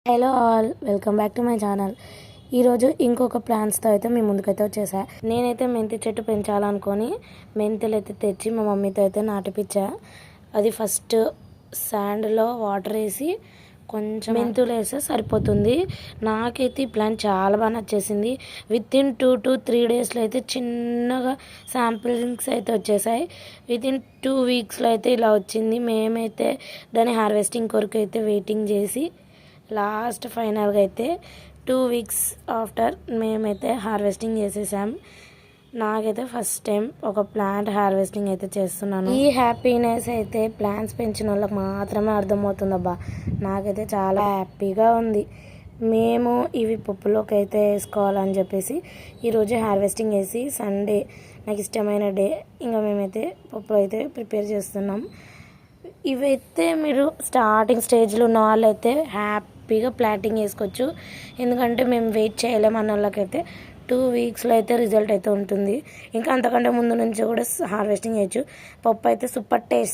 Hello all, welcome back to my channel. ఈరోజు ఇంకొక ప్లాన్స్తో అయితే మీ ముందుకైతే వచ్చేసా. నేనైతే మెంతి చెట్టు పెంచాలనుకొని మెంతులు అయితే తెచ్చి మా మమ్మీతో అయితే నాటిపించా. అది ఫస్ట్ శాండ్లో వాటర్ వేసి కొంచెం మెంతులు వేస్తే సరిపోతుంది. నాకైతే ఈ ప్లాన్ చాలా బాగా నచ్చేసింది. వితిన్ 2 to 3 డేస్లో అయితే చిన్నగా శాంపిల్స్ అయితే వచ్చేసాయి. వితిన్ 2 వీక్స్లో అయితే ఇలా వచ్చింది. మేమైతే దాని హార్వెస్టింగ్ కొరకు అయితే వెయిటింగ్ చేసి లాస్ట్ ఫైనల్గా అయితే 2 వీక్స్ ఆఫ్టర్ మేమైతే హార్వెస్టింగ్ చేసేసాం. నాకైతే ఫస్ట్ టైం ఒక ప్లాంట్ హార్వెస్టింగ్ అయితే చేస్తున్నాను. ఈ హ్యాపీనెస్ అయితే ప్లాంట్స్ పెంచిన వాళ్ళకి మాత్రమే అర్థమవుతుందబ్బా. నాకైతే చాలా హ్యాపీగా ఉంది. మేము ఇవి పప్పులోకి అయితే వేసుకోవాలని చెప్పేసి ఈరోజు హార్వెస్టింగ్ వేసి సండే నాకు ఇష్టమైన డే ఇంకా మేమైతే పప్పు అయితే ప్రిపేర్ చేస్తున్నాం. ఇవైతే మీరు స్టార్టింగ్ స్టేజ్లో ఉన్న వాళ్ళైతే హ్యాపీగా ప్లాంటింగ్ చేసుకోవచ్చు. ఎందుకంటే మేము వెయిట్ చేయలేము అన్న వాళ్ళకైతే 2 వీక్స్లో అయితే రిజల్ట్ అయితే ఉంటుంది. ఇంకా అంతకంటే ముందు నుంచి కూడా హార్వెస్టింగ్ చేయొచ్చు. పప్పు అయితే సూపర్ టేస్ట్.